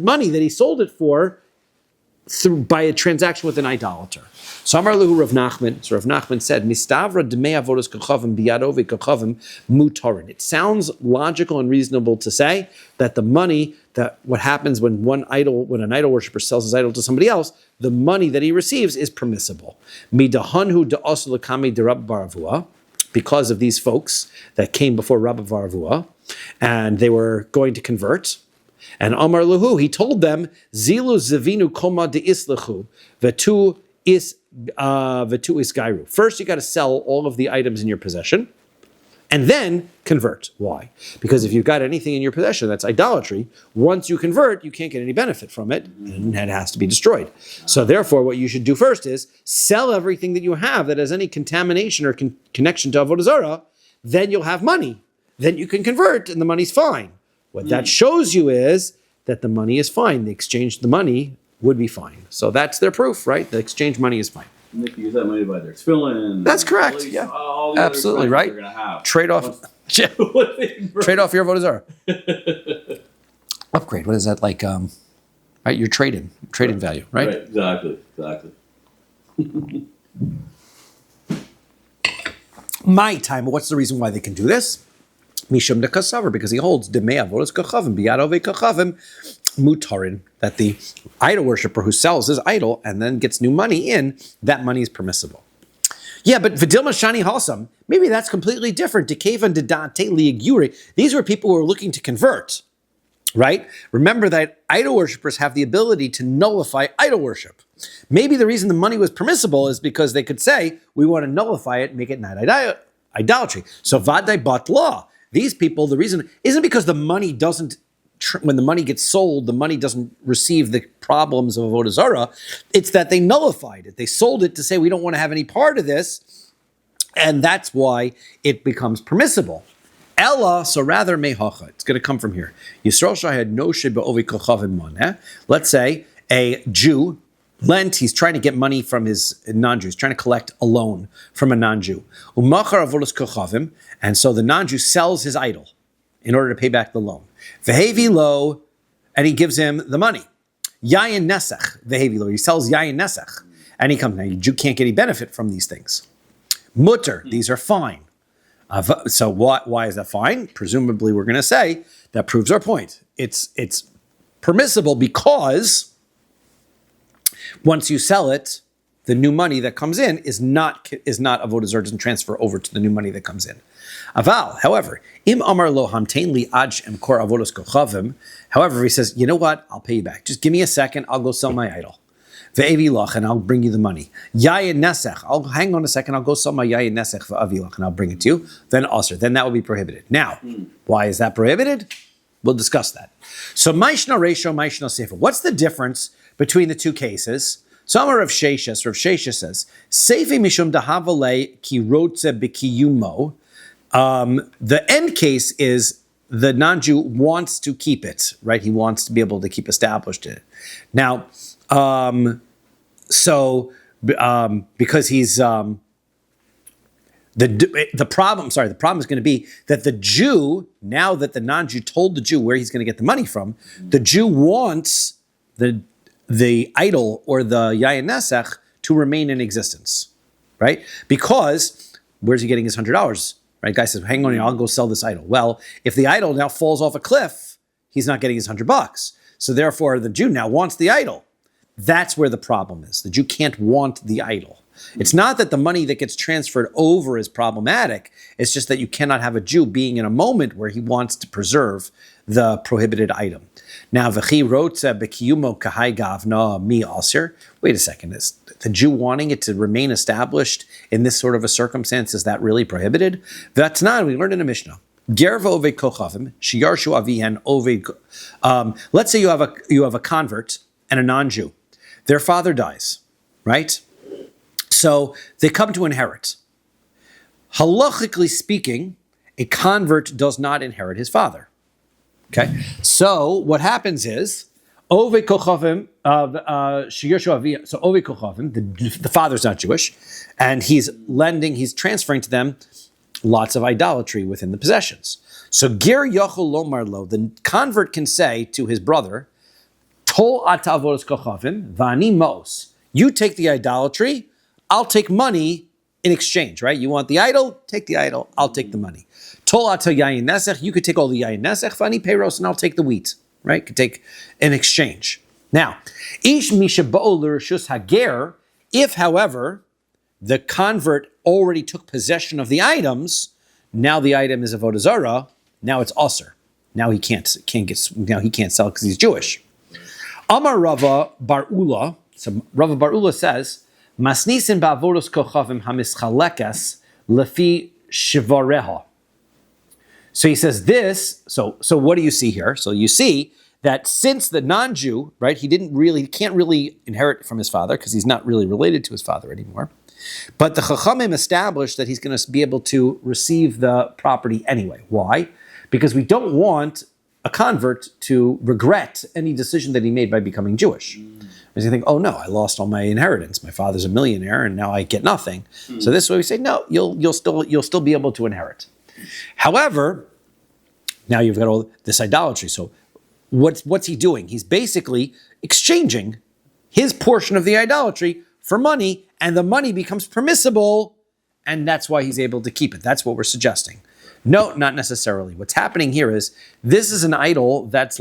A: money that he sold it for by a transaction with an idolater? So Amar Lahu Rav Nachman. So Rav Nachman said, "Mistavra dmei avodas kachavim biyado v'kachavim mutarin." It sounds logical and reasonable to say that the money, that what happens when an idol worshiper sells his idol to somebody else, the money that he receives is permissible. Midahanhu da'asul kami de Rabbi Baravua, because of these folks that came before Rabbi Baravua, and they were going to convert. And Amar Lahu, he told them, "Zilu zevinu koma de islechu vetu is gairu." First, you got to sell all of the items in your possession, and then convert. Why? Because if you've got anything in your possession that's idolatry, once you convert, you can't get any benefit from it, and it has to be destroyed. So therefore, what you should do first is sell everything that you have that has any contamination or connection to Avodah Zara, then you'll have money. Then you can convert, and the money's fine. What that shows you is that the money is fine. The exchange, the money would be fine. So that's their proof, right? The exchange money is fine.
B: And they can use that money to buy their tefillin.
A: That's correct.
B: All
A: Yeah,
B: all the
A: absolutely
B: other
A: right.
B: they're gonna have.
A: Trade off. Trade off your Avodah Zara. Upgrade. What is that like? Right, your trade-in value, right?
B: Exactly.
A: My time. What's the reason why they can do this? Mishum de kasaver, because he holds demei avodas kachavim biyad ovei kachavim mutarin, that the idol worshiper who sells his idol and then gets new money in, that money is permissible. Yeah, but Vidilma Shani Halsam, maybe that's completely different. Dekevan dedate liaguri. These were people who were looking to convert, right? Remember that idol worshippers have the ability to nullify idol worship. Maybe the reason the money was permissible is because they could say, we want to nullify it, make it not idolatry. So vadai batla. These people, the reason isn't because the money doesn't, when the money gets sold, the money doesn't receive the problems of Avodah Zara. It's that they nullified it. They sold it to say, we don't want to have any part of this. And that's why it becomes permissible. Ella, so rather mehacha. It's going to come from here. Yisrael shahad no sheba ovi kochavim moneh. Let's say a Jew lent, he's trying to get money from his non-Jew. He's trying to collect a loan from a non-Jew. Umachar avodas kochavim, and so the non-Jew sells his idol in order to pay back the loan. Vehevi lo, and he gives him the money. Yayin nesech, vehevi lo, he sells yayin nesech, and he comes. Now, the Jew can't get any benefit from these things. Mutter, these are fine. So why is that fine? Presumably, we're going to say that proves our point. It's permissible because once you sell it, the new money that comes in is not Avodah Zara, doesn't transfer over to the new money that comes in. Aval, however, im amar lo hamtein li ad she'em kor avodos kochavim. However, he says, you know what? I'll pay you back. Just give me a second. I'll go sell my idol. Ve'evi lach, and I'll bring you the money. Yayin nesech. I'll hang on a second. I'll go sell my yayin nesech ve'avi lach, and I'll bring it to you. Then also, then that will be prohibited. Now, why is that prohibited? We'll discuss that. So, maishna reisho, maishna sefer. What's the difference between the two cases? Some are Rav Sheshes says, Seife mishum dahavale ki rotze b'kiyumo. The end case is the non-Jew wants to keep it, right? He wants to be able to keep established it. Now, because he's the problem is going to be that the Jew, now that the non-Jew told the Jew where he's going to get the money from, the Jew wants the idol or the yayin nesech to remain in existence, right? Because where's he getting his $100? Right? Guy says, hang on, I'll go sell this idol. Well, if the idol now falls off a cliff, he's not getting his $100. So therefore, the Jew now wants the idol. That's where the problem is. The Jew can't want the idol. It's not that the money that gets transferred over is problematic. It's just that you cannot have a Jew being in a moment where he wants to preserve the prohibited item. Now, v'chi rotze b'kiyumo kahai gavna mi aser. Wait a second. Is the Jew wanting it to remain established in this sort of a circumstance, is that really prohibited? That's not. We learned in a Mishnah. Gerva ove kochavim shiyarshu avihen ove. Let's say you have a convert and a non-Jew. Their father dies, right? So they come to inherit. Halachically speaking, a convert does not inherit his father. Okay, so what happens is Ove Kochavim, so Ove Kochavim, the father's not Jewish, and he's transferring to them lots of idolatry within the possessions. So Ger Yochel Lomar Lo, the convert can say to his brother, Tol ata avodas kochavim vani mos. You take the idolatry, I'll take money in exchange, right? You want the idol, take the idol, I'll take the money. Tol ata yayin nesech, you could take all the yayin nesech, vani peiros, and I'll take the wheat, right? Could take in exchange. Now, ish misha bo'ol l'reshus hager, if, however, the convert already took possession of the items, now the item is avodah zara, now it's aser. Now he can't sell because he's Jewish. Amar Rava Bar Ula, so Rava Bar Ula says, Masnisin ba'avodos kochavim hamischalekas lefi shivareha. So he says this, so what do you see here? So you see that since the non-Jew, right, he can't really inherit from his father because he's not really related to his father anymore. But the Chachamim established that he's going to be able to receive the property anyway. Why? Because we don't want a convert to regret any decision that he made by becoming Jewish. Because you think, oh no, I lost all my inheritance. My father's a millionaire and now I get nothing. So this way we say, no, you'll still be able to inherit. However, now you've got all this idolatry. So what's he doing? He's basically exchanging his portion of the idolatry for money, and the money becomes permissible, and that's why he's able to keep it. That's what we're suggesting. No, not necessarily. What's happening here is this is an idol that's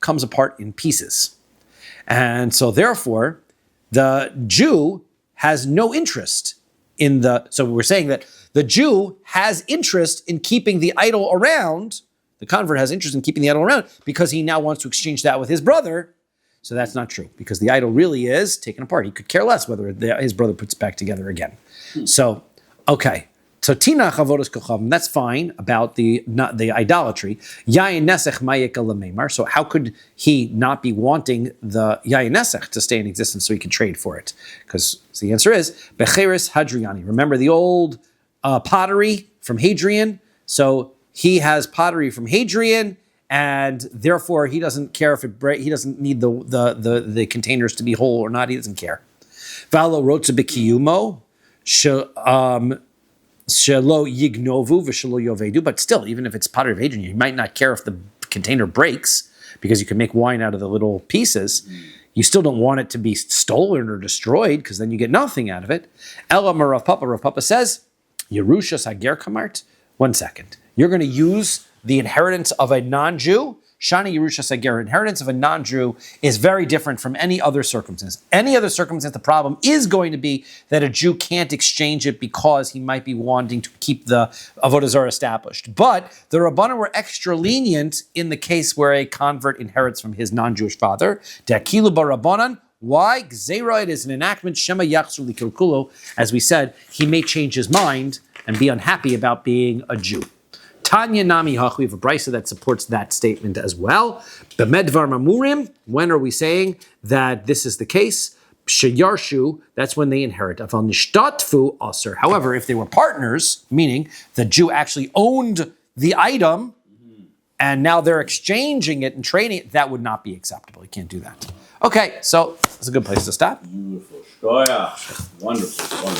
A: comes apart in pieces. And so therefore, the Jew has no interest in so we're saying that the Jew has interest in keeping the idol around. The convert has interest in keeping the idol around because he now wants to exchange that with his brother. So that's not true because the idol really is taken apart. He could care less whether his brother puts it back together again. So, okay. So tinach avodas kochavim, that's fine about the idolatry. Yayin nesech mayika lememar. So how could he not be wanting the yayin nesech to stay in existence so he can trade for it? Because the answer is becheres hadriani. Remember the old pottery from Hadrian? So he has pottery from Hadrian, and therefore he doesn't care if it breaks. He doesn't need the containers to be whole or not. He doesn't care. Valo rotza b'kiyumo shelo yignovu v'shelo yovedu. But still, even if it's pottery of Hadrian, you might not care if the container breaks because you can make wine out of the little pieces. You still don't want it to be stolen or destroyed because then you get nothing out of it. Elam Rav Papa says, Yerushas Hager Kamart. 1 second. You're going to use the inheritance of a non-Jew. Shani Yerusha Sager, inheritance of a non-Jew is very different from any other circumstance. Any other circumstance, the problem is going to be that a Jew can't exchange it because he might be wanting to keep the Avodah Zara established. But the Rabbanan were extra lenient in the case where a convert inherits from his non-Jewish father. De'akilu barabanan. Why? Zara, it is an enactment. Shema yachzu likilkulo. As we said, he may change his mind and be unhappy about being a Jew. Tanya Nami Hach, we have a brisa that supports that statement as well. B'medvar mamurim, when are we saying that this is the case? Sheyarshu, that's when they inherit. Aval nishtatfu aser. However, if they were partners, meaning the Jew actually owned the item and now they're exchanging it and trading it, that would not be acceptable. You can't do that. Okay, so that's a good place to stop.
B: Beautiful. Wonderful.